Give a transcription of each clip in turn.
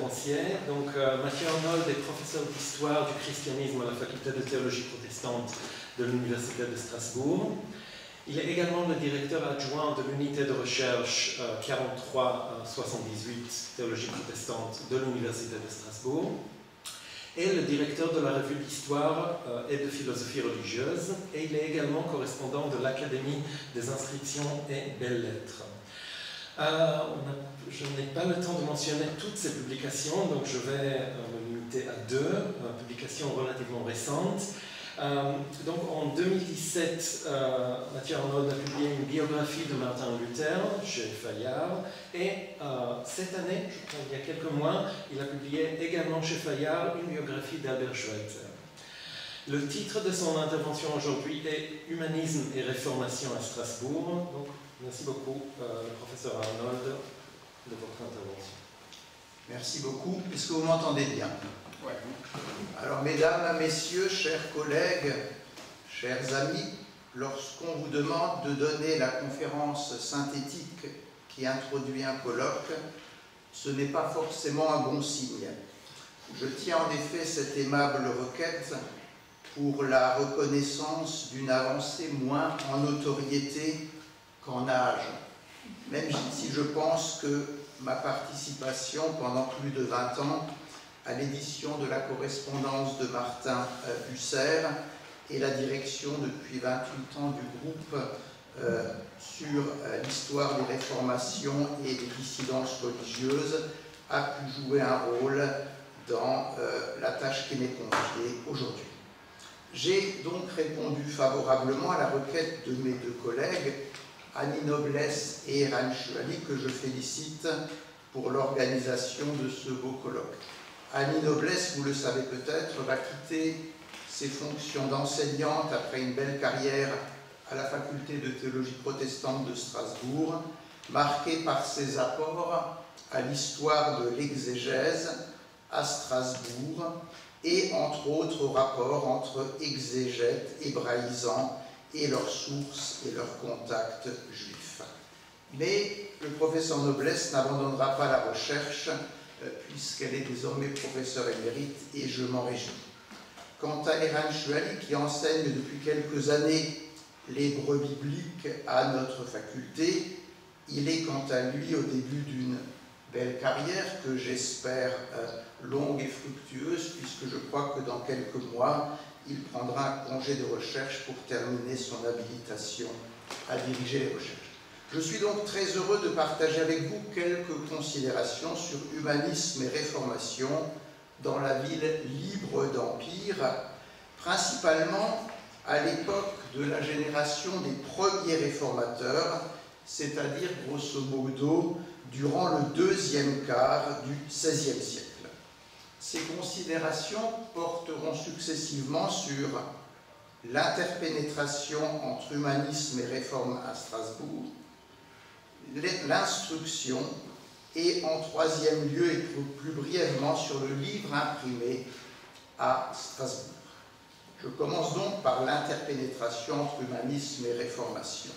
conférenciers. Donc, Mathieu Arnold est professeur d'histoire du christianisme à la faculté de théologie protestante de l'Université de Strasbourg. Il est également le directeur adjoint de l'unité de recherche 4378 théologie protestante de l'Université de Strasbourg et le directeur de la revue d'histoire et de philosophie religieuse, et il est également correspondant de l'Académie des inscriptions et belles-lettres. Je n'ai pas le temps de mentionner toutes ces publications, donc je vais me limiter à deux publications relativement récentes. Donc en 2017, Mathieu Arnold a publié une biographie de Martin Luther chez Fayard, et cette année, je crois il y a quelques mois, il a publié également chez Fayard une biographie d'Albert Schweitzer. Le titre de son intervention aujourd'hui est « Humanisme et réformation à Strasbourg ». Donc, merci beaucoup, professeur Arnold, de votre intervention. Merci beaucoup. Est-ce que vous m'entendez bien? Ouais. Alors, mesdames, messieurs, chers collègues, chers amis, lorsqu'on vous demande de donner la conférence synthétique qui introduit un colloque, ce n'est pas forcément un bon signe. Je tiens en effet cette aimable requête pour la reconnaissance d'une avancée moins en notoriété qu'en âge, même si je pense que ma participation pendant plus de 20 ans à l'édition de la correspondance de Martin Bucer et la direction depuis 28 ans du groupe sur l'histoire des réformations et des dissidences religieuses a pu jouer un rôle dans la tâche qui m'est confiée aujourd'hui. J'ai donc répondu favorablement à la requête de mes deux collègues, Annie Noblesse et Eran Shuali, que je félicite pour l'organisation de ce beau colloque. Annie Noblesse, vous le savez peut-être, va quitter ses fonctions d'enseignante après une belle carrière à la faculté de théologie protestante de Strasbourg, marquée par ses apports à l'histoire de l'exégèse à Strasbourg et entre autres au rapport entre exégètes hébraïsants et leurs sources et leurs contacts juifs. Mais le professeur Noblesse n'abandonnera pas la recherche puisqu'elle est désormais professeure émérite et je m'en réjouis. Quant à Eran Shuali, qui enseigne depuis quelques années l'hébreu biblique à notre faculté, il est quant à lui au début d'une belle carrière que j'espère longue et fructueuse, puisque je crois que dans quelques mois, il prendra un congé de recherche pour terminer son habilitation à diriger les recherches. Je suis donc très heureux de partager avec vous quelques considérations sur humanisme et réformation dans la ville libre d'Empire, principalement à l'époque de la génération des premiers réformateurs, c'est-à-dire grosso modo durant le deuxième quart du XVIe siècle. Ces considérations porteront successivement sur l'interpénétration entre humanisme et réforme à Strasbourg, l'instruction et en troisième lieu et plus brièvement sur le livre imprimé à Strasbourg. Je commence donc par l'interpénétration entre humanisme et réformation.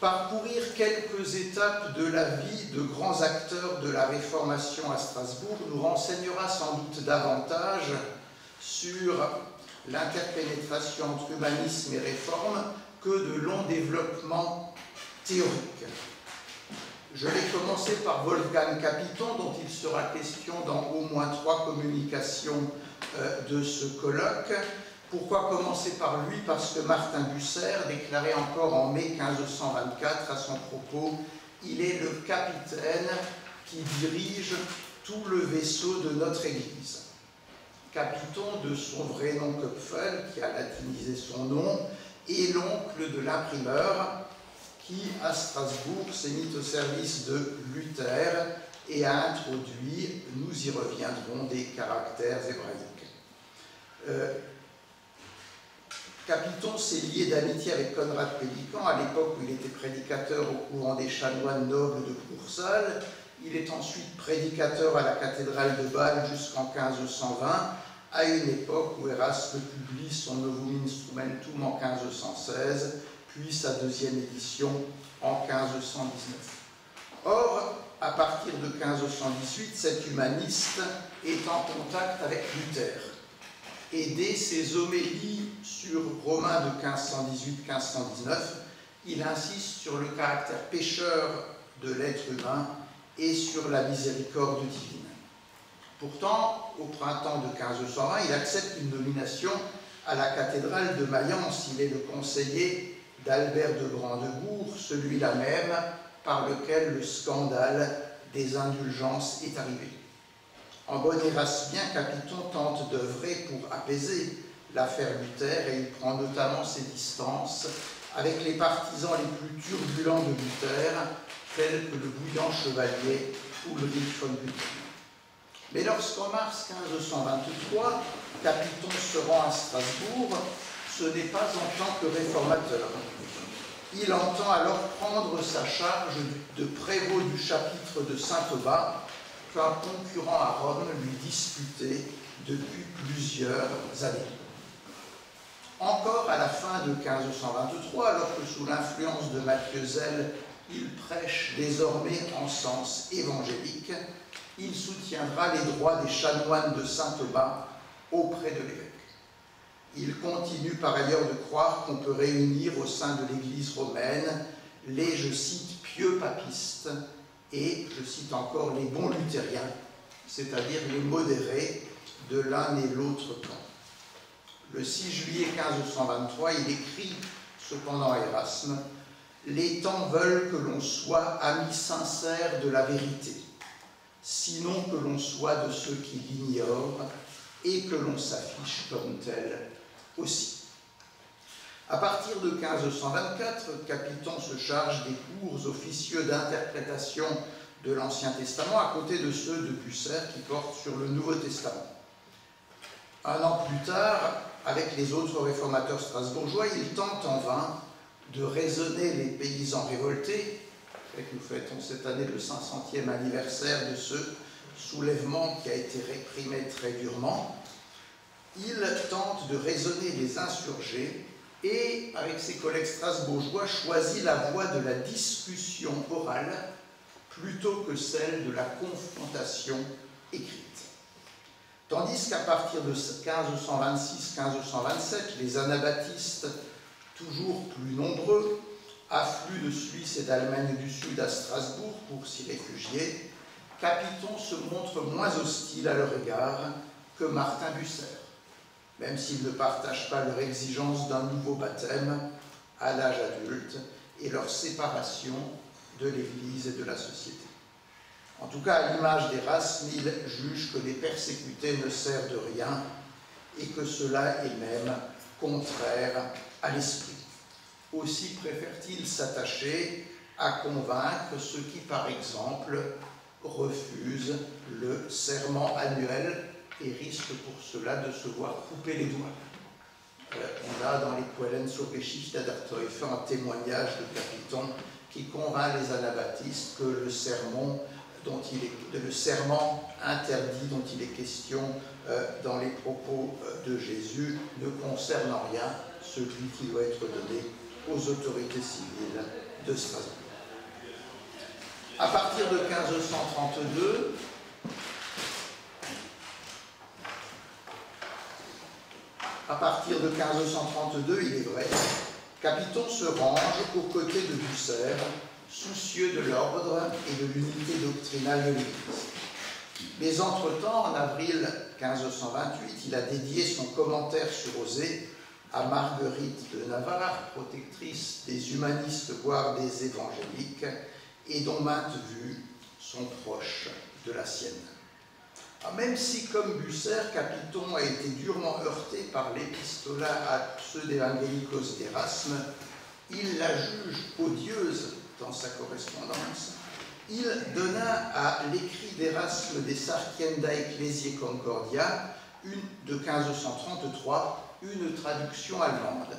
Parcourir quelques étapes de la vie de grands acteurs de la Réformation à Strasbourg nous renseignera sans doute davantage sur l'interpénétration entre humanisme et réforme que de longs développements théoriques. Je vais commencer par Wolfgang Capitton, dont il sera question dans au moins 3 communications de ce colloque. Pourquoi commencer par lui? Parce que Martin Bucer déclarait encore en mai 1524 à son propos « Il est le capitaine qui dirige tout le vaisseau de notre Église ». Capitton, de son vrai nom Köpfel, qui a latinisé son nom, est l'oncle de l'imprimeur qui, à Strasbourg, s'est mis au service de Luther et a introduit, nous y reviendrons, des caractères hébraïques. Capitton s'est lié d'amitié avec Conrad Pélican à l'époque où il était prédicateur au couvent des chanoines nobles de Coursal. Il est ensuite prédicateur à la cathédrale de Bâle jusqu'en 1520, à une époque où Erasme publie son Novum Instrumentum en 1516, puis sa deuxième édition en 1519. Or, à partir de 1518, cet humaniste est en contact avec Luther. Et dès ses homélies sur Romains de 1518-1519, il insiste sur le caractère pécheur de l'être humain et sur la miséricorde divine. Pourtant, au printemps de 1520, il accepte une nomination à la cathédrale de Mayence. Il est le conseiller d'Albert de Brandebourg, celui-là même par lequel le scandale des indulgences est arrivé. En bon érasmien, Capiton tente d'œuvrer pour apaiser l'affaire Luther et il prend notamment ses distances avec les partisans les plus turbulents de Luther, tels que le bouillant chevalier Ulrich von Hutten. Mais lorsqu'en mars 1523, Capiton se rend à Strasbourg, ce n'est pas en tant que réformateur. Il entend alors prendre sa charge de prévôt du chapitre de Saint-Thomas qu'un concurrent à Rome lui disputait depuis plusieurs années. Encore à la fin de 1523, alors que sous l'influence de Matthieu Zell, il prêche désormais en sens évangélique, il soutiendra les droits des chanoines de Saint-Thomas auprès de l'évêque. Il continue par ailleurs de croire qu'on peut réunir au sein de l'Église romaine les, je cite, pieux papistes et, je cite encore, les bons luthériens, c'est-à-dire les modérés de l'un et l'autre camp. Le 6 juillet 1523, il écrit cependant à Erasme « Les temps veulent que l'on soit amis sincères de la vérité, sinon que l'on soit de ceux qui l'ignorent et que l'on s'affiche comme tel aussi. » À partir de 1524, Capiton se charge des cours officieux d'interprétation de l'Ancien Testament à côté de ceux de Bucer qui portent sur le Nouveau Testament. Un an plus tard, avec les autres réformateurs strasbourgeois, il tente en vain de raisonner les paysans révoltés. Nous fêtons cette année le 500e anniversaire de ce soulèvement qui a été réprimé très durement. Il tente de raisonner les insurgés et, avec ses collègues strasbourgeois, choisit la voie de la discussion orale plutôt que celle de la confrontation écrite. Tandis qu'à partir de 1526-1527, les anabaptistes, toujours plus nombreux, affluent de Suisse et d'Allemagne du Sud à Strasbourg pour s'y réfugier, Capiton se montre moins hostile à leur égard que Martin Bucer, même s'ils ne partagent pas leur exigence d'un nouveau baptême à l'âge adulte et leur séparation de l'Église et de la société. En tout cas, à l'image d'Erasme, il juge que les persécutés ne servent de rien et que cela est même contraire à l'esprit. Aussi préfère-t-il s'attacher à convaincre ceux qui, par exemple, refusent le serment annuel et risquent pour cela de se voir couper les doigts. On a dans les Quellen zur Geschichte der Täufer un témoignage de Capiton qui convainc les anabaptistes que le serment interdit dont il est question dans les propos de Jésus ne concerne en rien celui qui doit être donné aux autorités civiles de Strasbourg. À partir de 1532, il est vrai, Capiton se range aux côtés de Bucer, soucieux de l'ordre et de l'unité doctrinale de l'Église. Mais entre-temps, en avril 1528, il a dédié son commentaire sur Osée à Marguerite de Navarre, protectrice des humanistes, voire des évangéliques, et dont maintes vues sont proches de la sienne. Même si, comme Bucer, Capiton a été durement heurté par l'épistolat à Pseudo-Evangelicos d'Erasme, il la juge odieuse dans sa correspondance. Il donna à l'écrit d'Erasme des Sarcienda Ecclesiae Concordia de 1533 une traduction allemande,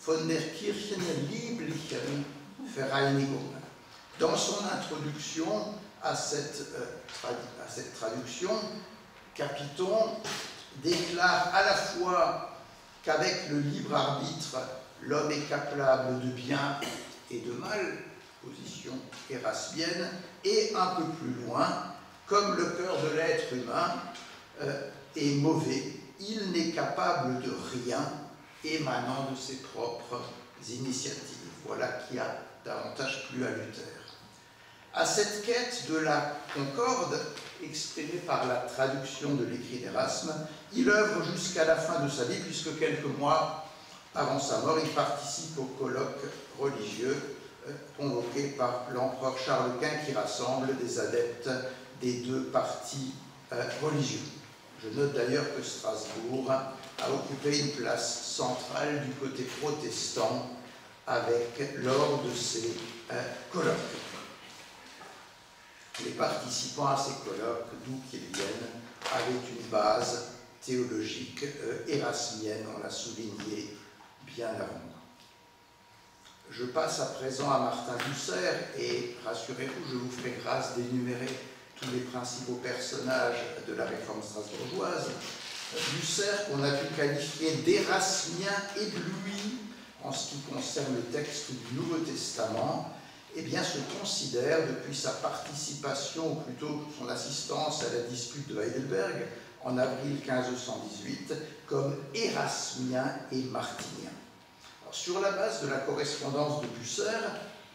von der Kirchen lieblichen Vereinigung. Dans son introduction à cette traduction, Capiton déclare à la fois qu'avec le libre arbitre, l'homme est capable de bien et de mal, position érasmienne, et un peu plus loin, comme le cœur de l'être humain est mauvais, il n'est capable de rien émanant de ses propres initiatives. Voilà qui a davantage plu à Luther. À cette quête de la concorde, exprimée par la traduction de l'écrit d'Érasme, il œuvre jusqu'à la fin de sa vie, puisque quelques mois avant sa mort, il participe au colloque religieux convoqué par l'empereur Charles Quint, qui rassemble des adeptes des deux partis religieux. Je note d'ailleurs que Strasbourg a occupé une place centrale du côté protestant lors de ces colloques. Les participants à ces colloques, d'où qu'ils viennent, avaient une base théologique érasmienne, on l'a souligné bien avant. Je passe à présent à Martin Bucer, et rassurez-vous, je vous ferai grâce d'énumérer tous les principaux personnages de la réforme strasbourgeoise. Bucer, qu'on a pu qualifier d'érasmien ébloui en ce qui concerne le texte du Nouveau Testament, eh bien, se considère, depuis sa participation, ou plutôt son assistance à la dispute de Heidelberg, en avril 1518, comme érasmien et martinien. Alors, sur la base de la correspondance de Bucer,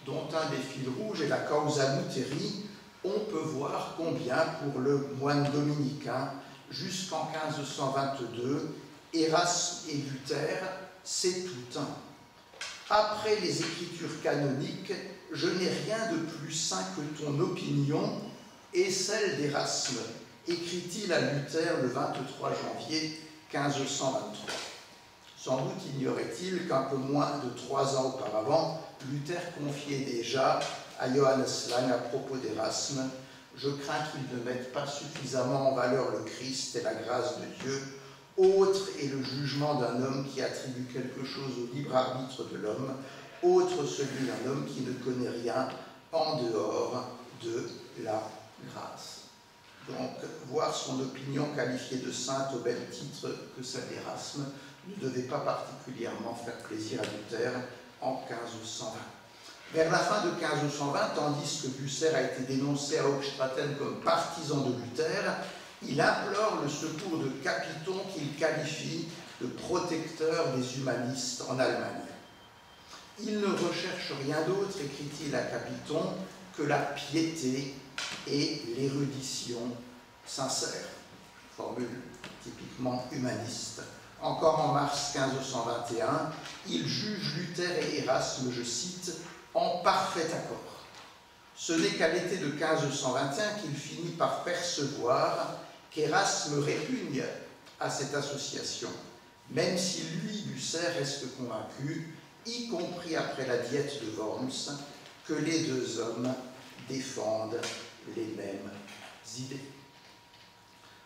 dont un des fils rouges est la causa muteri, on peut voir combien, pour le moine dominicain, jusqu'en 1522, Érasme et Luther, c'est tout un. Après les écritures canoniques, je n'ai rien de plus saint que ton opinion et celle d'Érasme, écrit-il à Luther le 23 janvier 1523. Sans doute ignorait-il qu'un peu moins de 3 ans auparavant, Luther confiait déjà à Johannes Lang à propos d'Érasme: je crains qu'il ne mette pas suffisamment en valeur le Christ et la grâce de Dieu. Autre est le jugement d'un homme qui attribue quelque chose au libre arbitre de l'homme, autre celui d'un homme qui ne connaît rien en dehors de la grâce. Donc, voir son opinion qualifiée de sainte au même titre que celle d'Érasme ne devait pas particulièrement faire plaisir à Luther en 1520. Vers la fin de 1520, tandis que Bucer a été dénoncé à Hochstraten comme partisan de Luther, il implore le secours de Capiton, qu'il qualifie de protecteur des humanistes en Allemagne. Il ne recherche rien d'autre, écrit-il à Capiton, que la piété et l'érudition sincère, formule typiquement humaniste. Encore en mars 1521, il juge Luther et Érasme, je cite, en parfait accord. Ce n'est qu'à l'été de 1521 qu'il finit par percevoir qu'Érasme répugne à cette association, même si lui, Bucer, reste convaincu, y compris après la diète de Worms, que les deux hommes défendent les mêmes idées.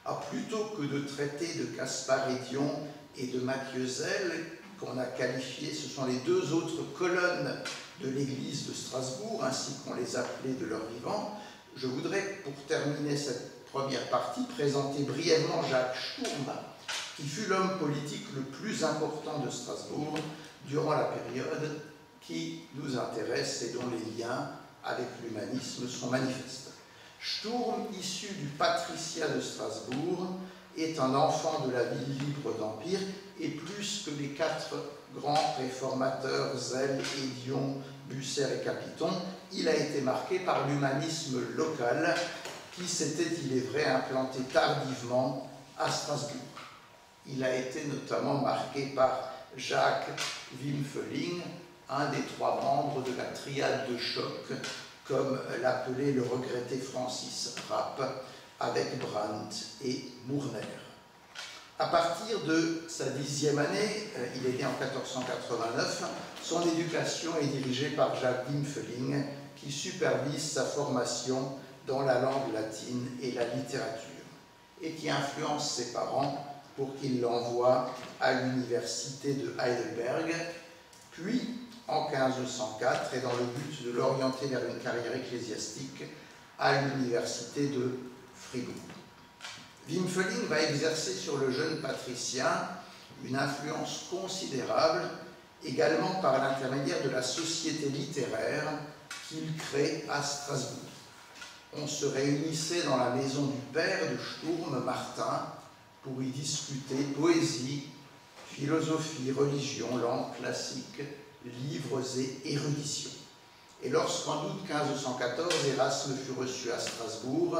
Alors, plutôt que de traiter de Caspar-Édion et de Machiavel, qu'on a qualifiés, ce sont les deux autres colonnes de l'église de Strasbourg, ainsi qu'on les appelait de leur vivant, je voudrais, pour terminer cette première partie, présenter brièvement Jacques Sturm, qui fut l'homme politique le plus important de Strasbourg durant la période qui nous intéresse et dont les liens avec l'humanisme sont manifestes. Sturm, issu du patriciat de Strasbourg, est un enfant de la ville libre d'Empire, et plus que les 4 grands réformateurs, Zell, Édion, Bucer et Capiton, il a été marqué par l'humanisme local qui s'était, il est vrai, implanté tardivement à Strasbourg. Il a été notamment marqué par Jacques Wimfeling, un des 3 membres de la triade de choc, comme l'appelait le regretté Francis Rapp, avec Brandt et Mourner. À partir de sa 10e année, il est né en 1489, son éducation est dirigée par Jacques Wimfeling, qui supervise sa formation dans la langue latine et la littérature, et qui influence ses parents pour qu'ils l'envoient à l'université de Heidelberg, puis en 1504, et dans le but de l'orienter vers une carrière ecclésiastique, à l'université de Fribourg. Wimfeling va exercer sur le jeune patricien une influence considérable, également par l'intermédiaire de la société littéraire qu'il crée à Strasbourg. On se réunissait dans la maison du père de Sturm, Martin, pour y discuter poésie, philosophie, religion, langue classique, livres et érudition. Et lorsqu'en août 1514, Erasme fut reçu à Strasbourg,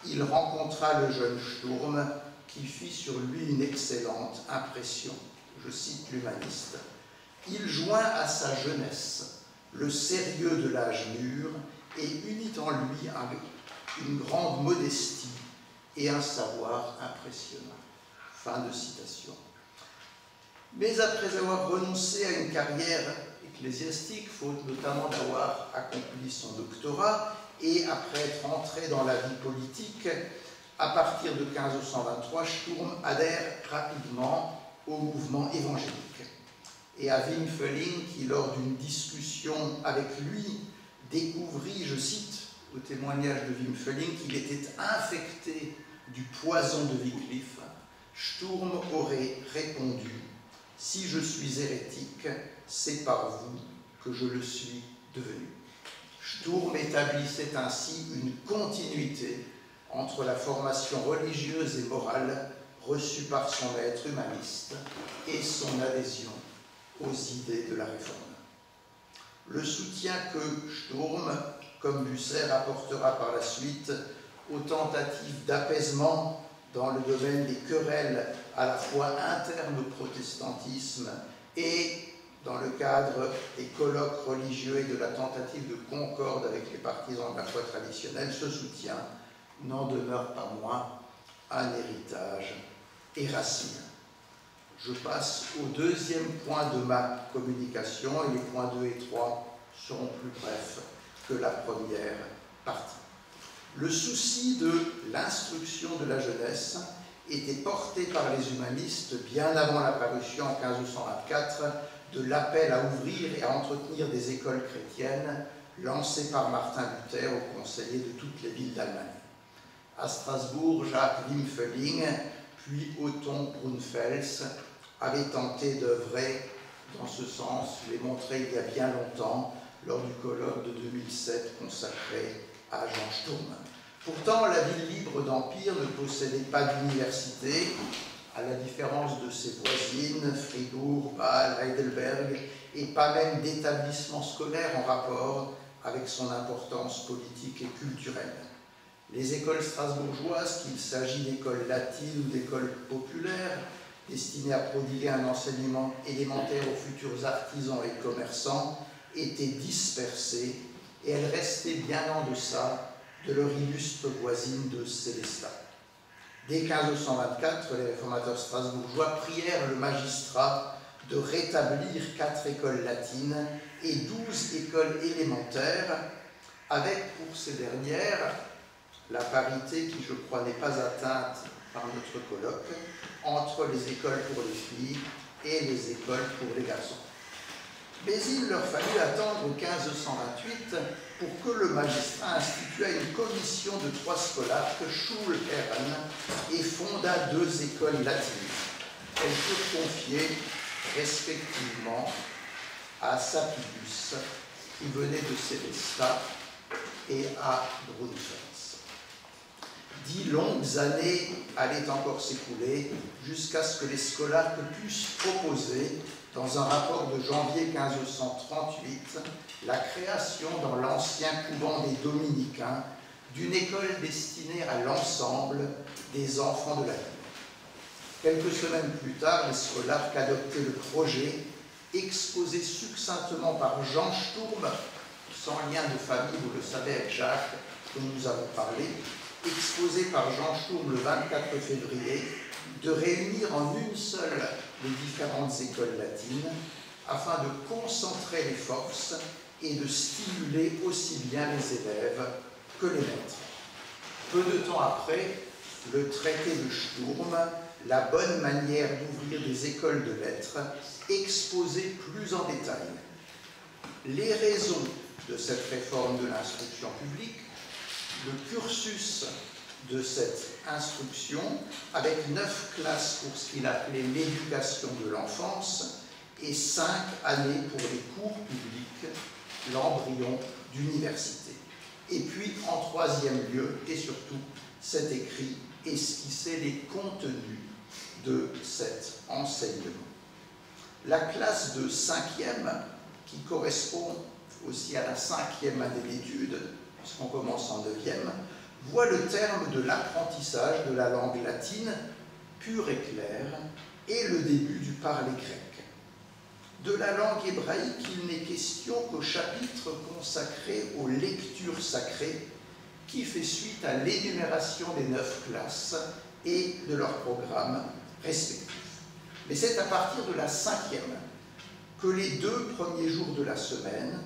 il rencontra le jeune Sturm qui fit sur lui une excellente impression. Je cite l'humaniste. Il joint à sa jeunesse le sérieux de l'âge mûr et unit en lui une grande modestie et un savoir impressionnant. Fin de citation. Mais après avoir renoncé à une carrière ecclésiastique, faute notamment d'avoir accompli son doctorat, et après être entré dans la vie politique, à partir de 1523, Sturm adhère rapidement au mouvement évangélique. Et à Wimfeling, qui lors d'une discussion avec lui découvrit, je cite, au témoignage de Wimfeling, qu'il était infecté du poison de Wycliffe, Sturm aurait répondu « Si je suis hérétique, c'est par vous que je le suis devenu ». Sturm établissait ainsi une continuité entre la formation religieuse et morale reçue par son maître humaniste et son adhésion aux idées de la Réforme. Le soutien que Sturm, comme Bucer, apportera par la suite aux tentatives d'apaisement dans le domaine des querelles à la fois internes au protestantisme et dans le cadre des colloques religieux et de la tentative de concorde avec les partisans de la foi traditionnelle, ce soutien n'en demeure pas moins un héritage érasmien. Je passe au deuxième point de ma communication, et les points 2 et 3 seront plus brefs que la première partie. Le souci de l'instruction de la jeunesse était porté par les humanistes bien avant la parution en 1524 de l'appel à ouvrir et à entretenir des écoles chrétiennes lancé par Martin Luther aux conseillers de toutes les villes d'Allemagne. À Strasbourg, Jacques Wimfeling, puis Otton Brunfels avaient tenté d'œuvrer dans ce sens. Je l'ai montré il y a bien longtemps lors du colloque de 2007 consacré à Jean Sturm. Pourtant, la ville libre d'Empire ne possédait pas d'université, à la différence de ses voisines, Fribourg, Bâle, Heidelberg, et pas même d'établissement scolaire en rapport avec son importance politique et culturelle. Les écoles strasbourgeoises, qu'il s'agit d'écoles latines ou d'écoles populaires, destinées à prodiguer un enseignement élémentaire aux futurs artisans et commerçants, étaient dispersées et elles restaient bien en deçà de leur illustre voisine de Sélestat. Dès 1524, les réformateurs strasbourgeois prièrent le magistrat de rétablir 4 écoles latines et 12 écoles élémentaires, avec pour ces dernières la parité qui, je crois, n'est pas atteinte par notre colloque, entre les écoles pour les filles et les écoles pour les garçons. Mais il leur fallut attendre 1528 pour que le magistrat institua une commission de 3 scolarques, Schulherren, et fonda 2 écoles latines. Elles furent confiées respectivement à Sapidus, qui venait de Sélestat, et à Brunfels. 10 longues années allaient encore s'écouler jusqu'à ce que les scolarques puissent proposer, dans un rapport de janvier 1538, la création dans l'ancien couvent des Dominicains d'une école destinée à l'ensemble des enfants de la ville. Quelques semaines plus tard, les scolarques adoptaient le projet, exposé succinctement par Jean Sturm, sans lien de famille, vous le savez, avec Jacques, dont nous avons parlé, exposé par Jean Sturm le 24 février, de réunir en une seule les différentes écoles latines afin de concentrer les forces et de stimuler aussi bien les élèves que les maîtres. Peu de temps après, le traité de Sturm, la bonne manière d'ouvrir des écoles de lettres, exposait plus en détail les raisons de cette réforme de l'instruction publique, le cursus de cette instruction, avec 9 classes pour ce qu'il appelait l'éducation de l'enfance et 5 années pour les cours publics, l'embryon d'université. Et puis, en troisième lieu, et surtout, cet écrit esquissait les contenus de cet enseignement. La classe de 5e, qui correspond aussi à la 5e année d'études, puisqu'on commence en 9e, voit le terme de l'apprentissage de la langue latine pure et claire et le début du parler grec. De la langue hébraïque, il n'est question qu'au chapitre consacré aux lectures sacrées qui fait suite à l'énumération des 9 classes et de leurs programmes respectifs. Mais c'est à partir de la 5e que les 2 premiers jours de la semaine,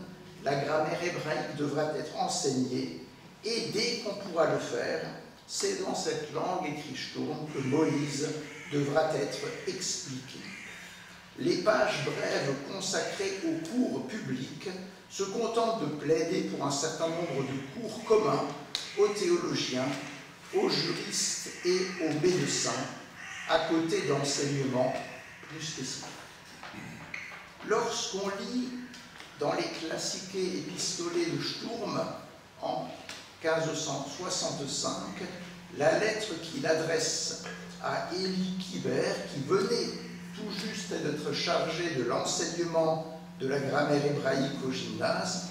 la grammaire hébraïque devra être enseignée et dès qu'on pourra le faire, c'est dans cette langue écrite Sturm que Moïse devra être expliqué. Les pages brèves consacrées aux cours publics se contentent de plaider pour un certain nombre de cours communs aux théologiens, aux juristes et aux médecins, à côté d'enseignements plus spécifiques. Lorsqu'on lit dans les classiques épistolés de Sturm en 1565 la lettre qu'il adresse à Élie Kibert, qui venait tout juste d'être chargé de l'enseignement de la grammaire hébraïque au gymnase,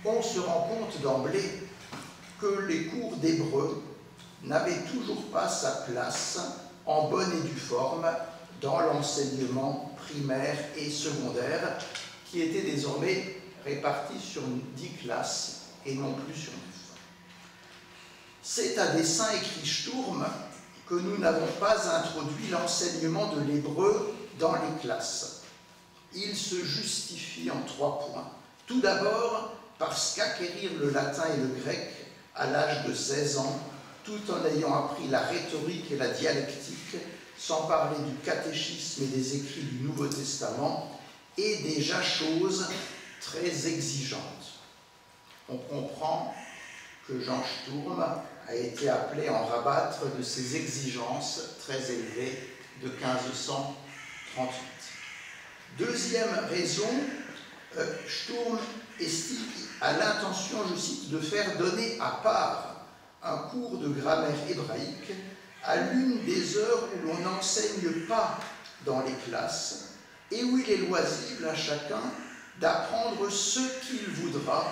on se rend compte d'emblée que les cours d'hébreu n'avaient toujours pas sa place en bonne et due forme dans l'enseignement primaire et secondaire, qui était désormais réparti sur 10 classes et non plus sur 9. C'est à dessein, écrit Sturm, que nous n'avons pas introduit l'enseignement de l'hébreu dans les classes. Il se justifie en 3 points. Tout d'abord, parce qu'acquérir le latin et le grec à l'âge de 16 ans, tout en ayant appris la rhétorique et la dialectique, sans parler du catéchisme et des écrits du Nouveau Testament, est déjà chose très exigeante. On comprend que Jean Sturm a été appelé à en rabattre de ces exigences très élevées de 1538. Deuxième raison, Sturm estime à l'intention, je cite, de faire donner à part un cours de grammaire hébraïque à l'une des heures où l'on n'enseigne pas dans les classes et où il est loisible à chacun d'apprendre ce qu'il voudra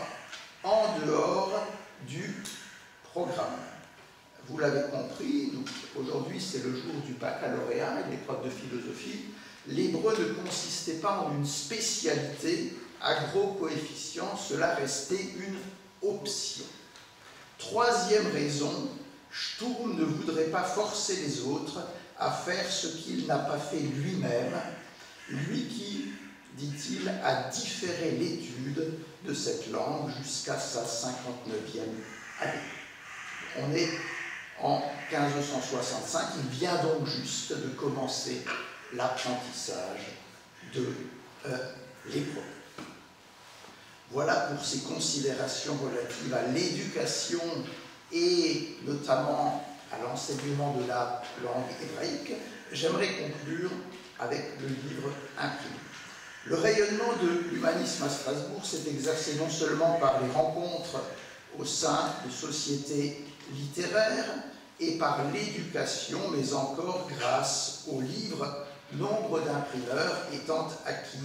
en dehors du programme. Vous l'avez compris, aujourd'hui c'est le jour du baccalauréat et l'épreuve de philosophie. L'hébreu ne consistait pas en une spécialité à gros coefficients, cela restait une option. Troisième raison, Sturm ne voudrait pas forcer les autres à faire ce qu'il n'a pas fait lui-même, lui qui, dit-il, a différé l'étude de cette langue jusqu'à sa 59e année. On est en 1565, il vient donc juste de commencer l'apprentissage de l'hébreu. Voilà pour ces considérations relatives à l'éducation et notamment à l'enseignement de la langue hébraïque. J'aimerais conclure avec le livre imprimé. Le rayonnement de l'humanisme à Strasbourg s'est exercé non seulement par les rencontres au sein de sociétés littéraires et par l'éducation, mais encore grâce aux livres, nombre d'imprimeurs étant acquis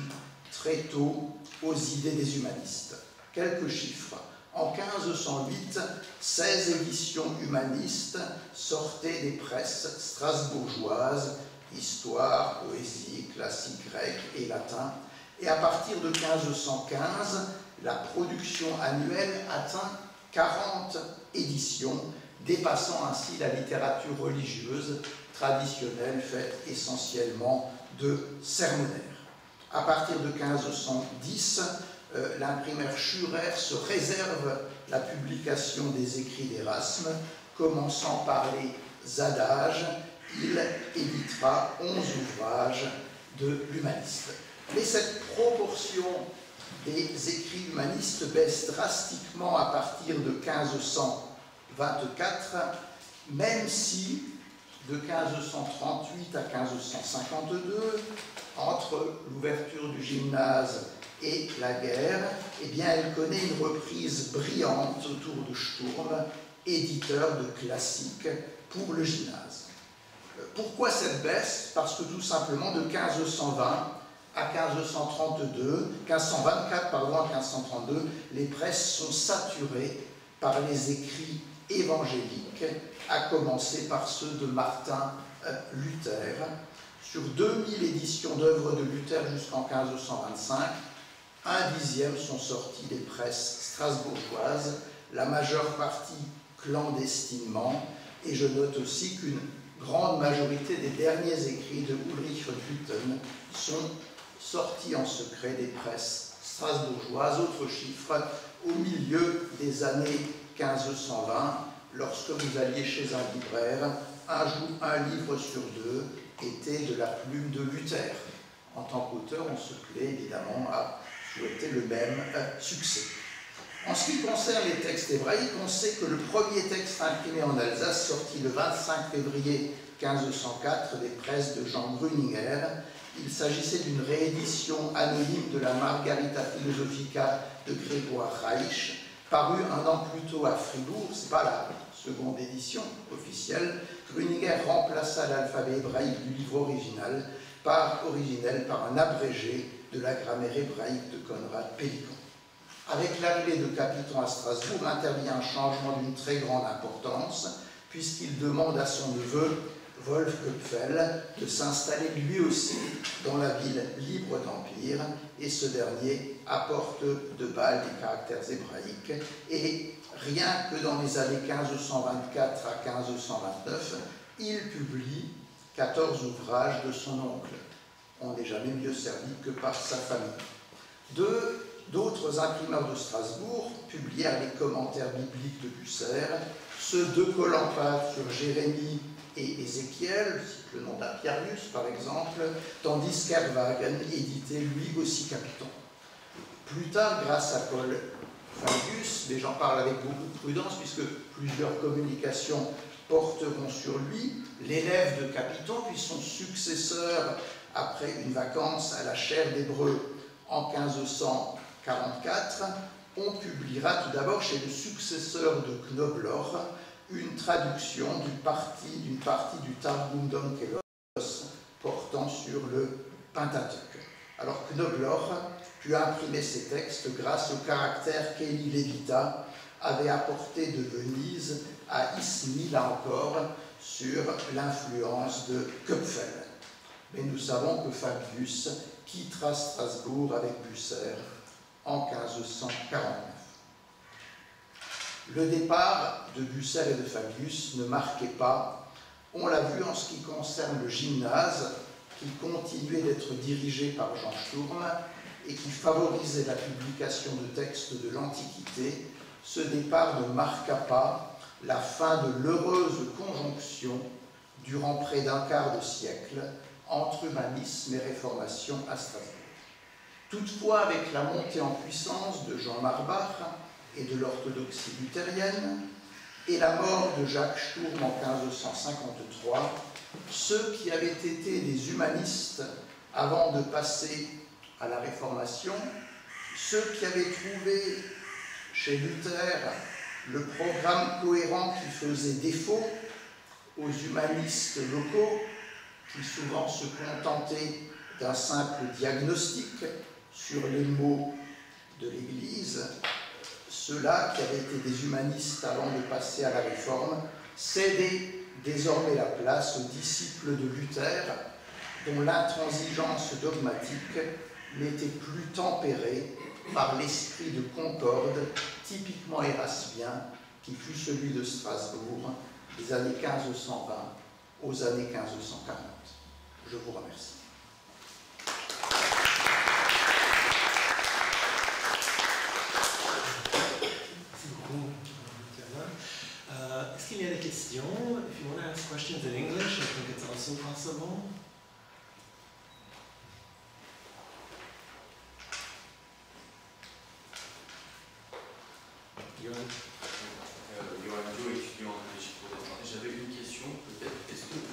très tôt aux idées des humanistes. Quelques chiffres. En 1508, 16 éditions humanistes sortaient des presses strasbourgeoises, histoire, poésie, classique grec et latin. Et à partir de 1515, la production annuelle atteint 40 éditions, dépassant ainsi la littérature religieuse traditionnelle faite essentiellement de sermonnaires. À partir de 1510, l'imprimeur Schürer se réserve la publication des écrits d'Érasme, commençant par les Adages. Il éditera 11 ouvrages de l'humaniste. Mais cette proportion des écrits humanistes baisse drastiquement à partir de 1524, même si de 1538 à 1552, entre l'ouverture du gymnase et la guerre, eh bien, elle connaît une reprise brillante autour de Sturm, éditeur de classiques pour le gymnase. Pourquoi cette baisse? Parce que tout simplement, de 1520 à 1524 à 1532, les presses sont saturées par les écrits évangéliques, à commencer par ceux de Martin Luther. Sur 2000 éditions d'œuvres de Luther jusqu'en 1525, un dixième sont sortis des presses strasbourgeoises, la majeure partie clandestinement, et je note aussi qu'une grande majorité des derniers écrits de Ulrich von Hutten sont sortis en secret des presses strasbourgeoises. Autre chiffre, au milieu des années 1520, lorsque vous alliez chez un libraire, un livre sur deux était de la plume de Luther. En tant qu'auteur, on se plaît évidemment à souhaiter le même succès. En ce qui concerne les textes hébraïques, on sait que le premier texte imprimé en Alsace, sorti le 25 février 1504 des presses de Jean Gruninger, il s'agissait d'une réédition anonyme de la Margarita Philosophica de Grégoire Reich, parue un an plus tôt à Fribourg. Ce n'est pas la seconde édition officielle. Gruninger remplaça l'alphabet hébraïque du livre original par un abrégé de la grammaire hébraïque de Conrad Pélican. Avec l'arrivée de Capiton à Strasbourg, intervient un changement d'une très grande importance, puisqu'il demande à son neveu, Wolf Köpfel, de s'installer lui aussi dans la ville libre d'Empire, et ce dernier apporte de Bâle des caractères hébraïques, et rien que dans les années 1524 à 1529, il publie 14 ouvrages de son oncle. On n'est jamais mieux servi que par sa famille. D'autres imprimeurs de Strasbourg publièrent les commentaires bibliques de Bucer, ceux de Colempate sur Jérémie et Ézéchiel, le nom d'Apiarius par exemple, tandis qu'Herwagen éditait lui aussi Capiton. Plus tard, grâce à Paul Fabius, mais j'en parle avec beaucoup de prudence puisque plusieurs communications porteront sur lui, l'élève de Capiton, puis son successeur après une vacance à la chaire d'Hébreu en 1544, on publiera tout d'abord chez le successeur de Knobloch une traduction d'une partie du Targum d'Onkelos portant sur le Pentateuque. Alors Knobloch put imprimer ces textes grâce au caractère qu'Élie Lévita avait apporté de Venise à Ismy, là encore, sur l'influence de Köpfel. Mais nous savons que Fabius quittera Strasbourg avec Bucer en 1549. Le départ de Bucer et de Fabius ne marquait pas, on l'a vu en ce qui concerne le gymnase, qui continuait d'être dirigé par Jean Sturm et qui favorisait la publication de textes de l'Antiquité. Ce départ ne marqua pas la fin de l'heureuse conjonction durant près d'un quart de siècle entre humanisme et réformation à Strasbourg. Toutefois, avec la montée en puissance de Jean Marbach et de l'orthodoxie luthérienne, et la mort de Jacques Sturm en 1553, ceux qui avaient été des humanistes avant de passer à la Réformation, ceux qui avaient trouvé chez Luther le programme cohérent qui faisait défaut aux humanistes locaux, qui souvent se contentaient d'un simple diagnostic sur les maux de l'Église, ceux-là qui avaient été des humanistes avant de passer à la Réforme, cédaient désormais la place aux disciples de Luther, dont l'intransigeance dogmatique n'était plus tempérée par l'esprit de concorde typiquement érasmien qui fut celui de Strasbourg des années 1520 aux années 1540. Je vous remercie. Est-ce qu'il y a des questions? If you want to ask questions in English, I think it's also possible. Johan Dio, étudiant en Belgique. J'avais une question, peut-être. Est-ce que vous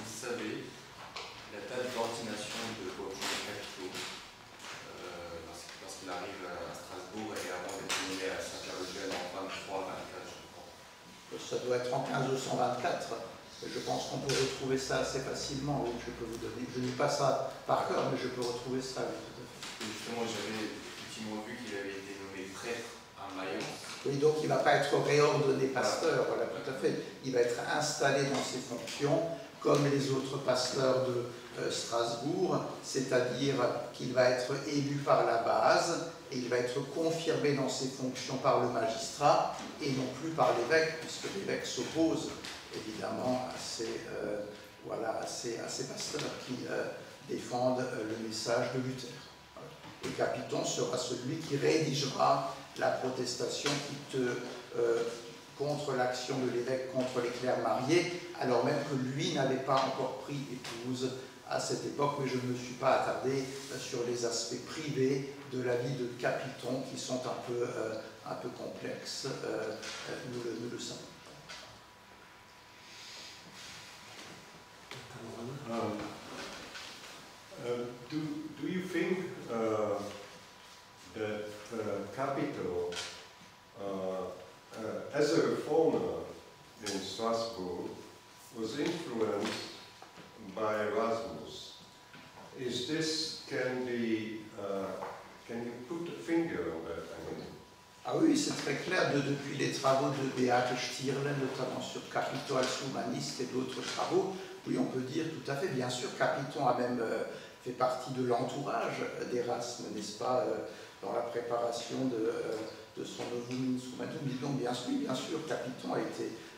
224. Je pense qu'on peut retrouver ça assez facilement. Oui, je peux vous donner. Je ne dis pas ça par cœur, mais je peux retrouver ça. Oui, tout à fait. Justement, j'avais effectivement vu qu'il avait été nommé prêtre à Mayence. Oui, donc il ne va pas être réordonné pasteur, voilà, tout à fait. Il va être installé dans ses fonctions comme les autres pasteurs de Strasbourg, c'est-à-dire qu'il va être élu par la base et il va être confirmé dans ses fonctions par le magistrat et non plus par l'évêque, puisque l'évêque s'oppose évidemment à ces pasteurs qui défendent le message de Luther. Et Capiton sera celui qui rédigera la protestation contre l'action de l'évêque contre les clercs mariés, alors même que lui n'avait pas encore pris épouse à cette époque, mais je ne me suis pas attardé sur les aspects privés de la vie de Capiton qui sont un peu complexes, nous le savons. Do you think that Capiton, as a reformer in Strasbourg, was influenced by Erasmus? Is this, can you put a finger on that? Ah oui, c'est très clair depuis les travaux de Beate Stirle, notamment sur Capiton als Humanist et d'autres travaux. Oui, on peut dire tout à fait. Bien sûr, Capiton a même fait partie de l'entourage d'Erasme, n'est-ce pas, dans la préparation de son Novum Instrumentum. Donc, bien sûr, Capiton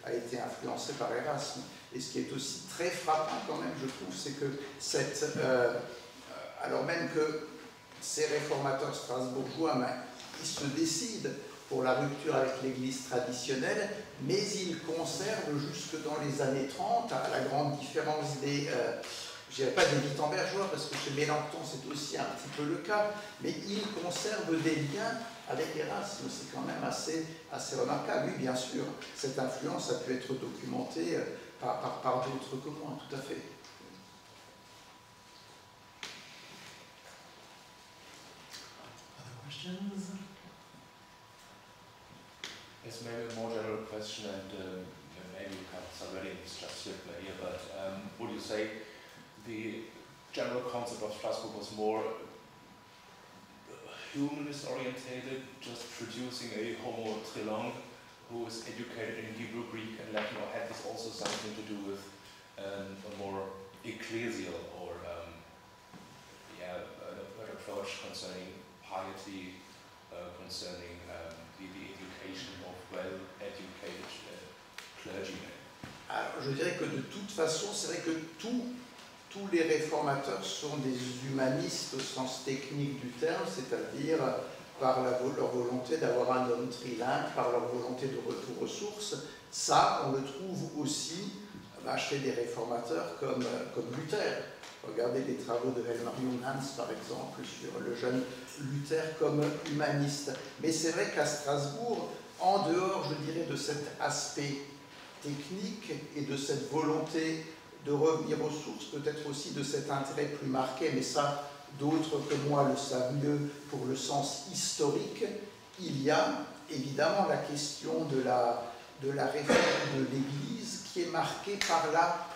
a été influencé par Erasme. Et ce qui est aussi très frappant quand même, je trouve, c'est que alors même que ces réformateurs strasbourgeois, ils se décident pour la rupture avec l'Église traditionnelle, mais ils conservent jusque dans les années 30, à la grande différence des, je dirais pas des Wittenbergeois, parce que chez Mélenchon c'est aussi un petit peu le cas, mais ils conservent des liens avec Erasme, c'est quand même assez remarquable. Oui, bien sûr, cette influence a pu être documentée par d'autres que moi, tout à fait. Other questions? Yes, maybe a more general question, and maybe you covered some already in this just circular here, but would you say the general concept of Strasbourg was more humanist orientated, just producing a homo trilingue who is educated in Hebrew, Greek and Latin, or had this also something to do with a more ecclesial or an approach concerning piety, concerning the education of well-educated clergymen? Alors, je dirais que de toute façon, c'est vrai que tous les réformateurs sont des humanistes au sens technique du terme, c'est-à-dire par leur volonté d'avoir un homme trilingue, par leur volonté de retour aux sources. Ça, on le trouve aussi chez des réformateurs comme Luther. Regardez les travaux de Helmar Junghans, par exemple, sur le jeune Luther comme humaniste. Mais c'est vrai qu'à Strasbourg, en dehors, je dirais, de cet aspect technique et de cette volonté de revenir aux sources, peut-être aussi de cet intérêt plus marqué, mais ça, d'autres que moi le savent mieux pour le sens historique, il y a évidemment la question de la réforme de l'Église qui est marquée par la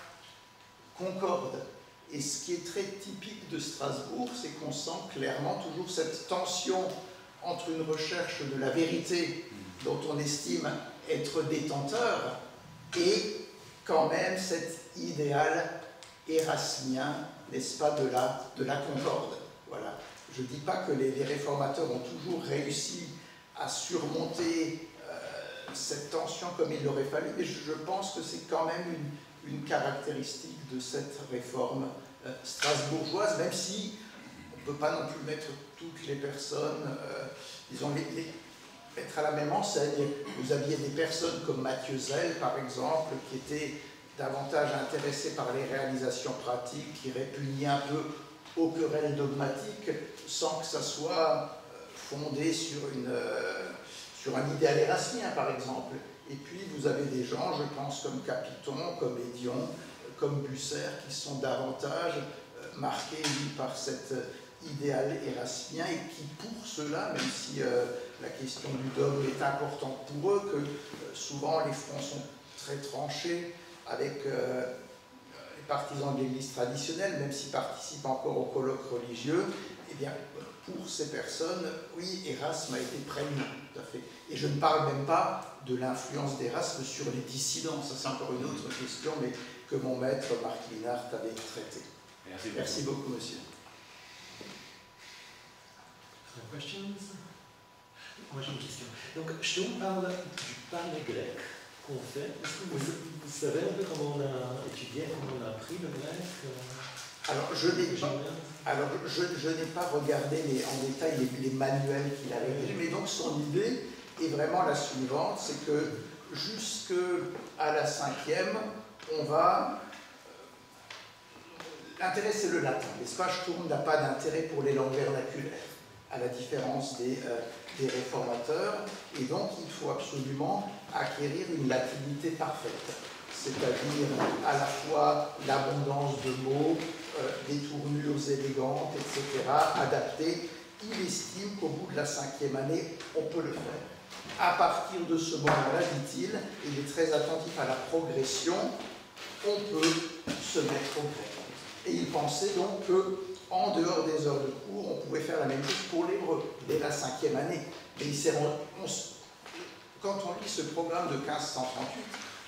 concorde. Et ce qui est très typique de Strasbourg, c'est qu'on sent clairement toujours cette tension entre une recherche de la vérité dont on estime être détenteur et quand même cet idéal érasmien, n'est-ce pas, de la concorde. Voilà. Je ne dis pas que les réformateurs ont toujours réussi à surmonter cette tension comme il aurait fallu, mais je pense que c'est quand même une caractéristique de cette réforme strasbourgeoise, même si on ne peut pas non plus mettre toutes les personnes, disons, mettre à la même enseigne. Vous aviez des personnes comme Mathieu Zell, par exemple, qui étaient davantage intéressés par les réalisations pratiques, qui répugnaient un peu aux querelles dogmatiques, sans que ça soit fondé sur un idéal érasmien, par exemple. Et puis, vous avez des gens, je pense, comme Capiton, comme Hédion, comme Bucer, qui sont davantage marqués, lui, par cet idéal érasmien, et qui, pour cela, même si la question du dogme est importante pour eux, que souvent les fronts sont très tranché avec les partisans de l'Église traditionnelle, même s'ils participent encore au colloque religieux. Eh bien, pour ces personnes, oui, Erasme a été prégnant, tout à fait. Et je ne parle même pas de l'influence d'Erasme sur les dissidents, ça c'est encore une autre question, mais que mon maître Marc Linhart avait traité. Merci beaucoup, monsieur. Questions? Moi j'ai une question. Donc, Sturm parle du parler grec qu'on fait. Est-ce que vous savez un peu comment on a étudié, comment on a appris le grec? Alors, je n'ai pas regardé en détail les manuels qu'il a rédigés, mais donc son idée est vraiment la suivante, c'est que jusqu'à la 5e, on va... L'intérêt, c'est le latin, n'est-ce pas? Sturm n'a pas d'intérêt pour les langues vernaculaires, à la différence des réformateurs, et donc il faut absolument acquérir une latinité parfaite, c'est-à-dire à la fois l'abondance de mots, des tournures élégantes, etc., adaptées. Il estime qu'au bout de la 5e année, on peut le faire. À partir de ce moment-là, dit-il, il est très attentif à la progression, on peut se mettre au grec. Et il pensait donc qu'en dehors des heures de cours, on pouvait faire la même chose pour l'hébreu, dès la 5e année. Mais quand on lit ce programme de 1538,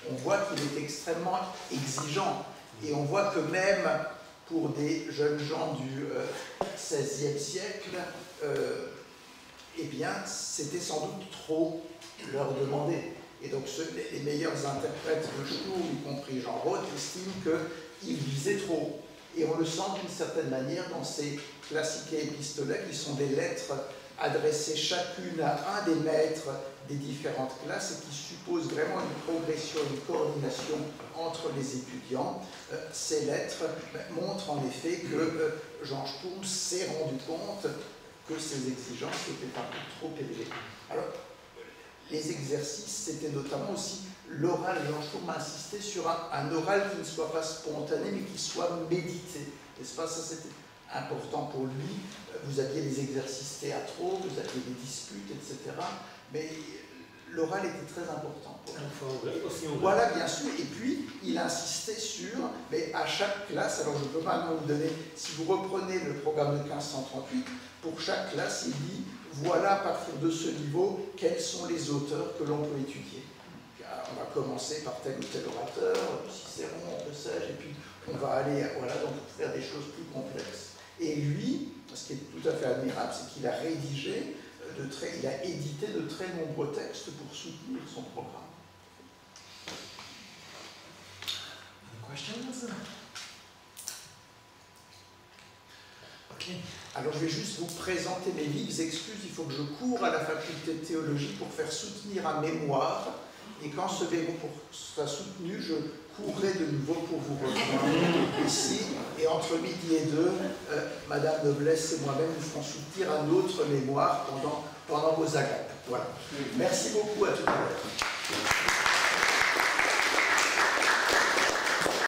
on voit qu'il est extrêmement exigeant. Et on voit que même pour des jeunes gens du XVIe siècle, eh bien, c'était sans doute trop leur demander. Et donc les meilleurs interprètes de Sturm, y compris Jean Roth, estiment qu'ils visaient trop. Et on le sent d'une certaine manière dans ces classiques épistolaires qui sont des lettres adressées chacune à un des maîtres des différentes classes et qui supposent vraiment une progression, une coordination entre les étudiants. Ces lettres montrent en effet que Jean Sturm s'est rendu compte que ces exigences étaient un peu trop élevées. Alors, les exercices, c'était notamment aussi l'oral. Jean Sturm a insisté sur un oral qui ne soit pas spontané, mais qui soit médité. N'est-ce pas? Ça, c'était important pour lui. Vous aviez les exercices théâtraux, vous aviez des disputes, etc. Mais l'oral était très important pour lui. Voilà, bien sûr. Et puis, il insistait sur, mais à chaque classe, alors je ne peux pas vous donner, si vous reprenez le programme de 1538, pour chaque classe, il dit, voilà à partir de ce niveau, quels sont les auteurs que l'on peut étudier. On va commencer par tel ou tel orateur, Cicéron, que sais-je, et puis on va aller, voilà, donc faire des choses plus complexes. Et lui, ce qui est tout à fait admirable, c'est qu'il a rédigé, il a édité de très nombreux textes pour soutenir son programme. Questions? Ok. Alors je vais juste vous présenter mes vives excuses, il faut que je cours à la faculté de théologie pour faire soutenir un mémoire, et quand ce mémoire sera soutenu, je courrai de nouveau pour vous rejoindre ici, et entre midi et 2, Madame Noblesse et moi-même nous ferons soutenir un autre mémoire pendant vos agapes. Voilà. Merci beaucoup, à tout à l'heure.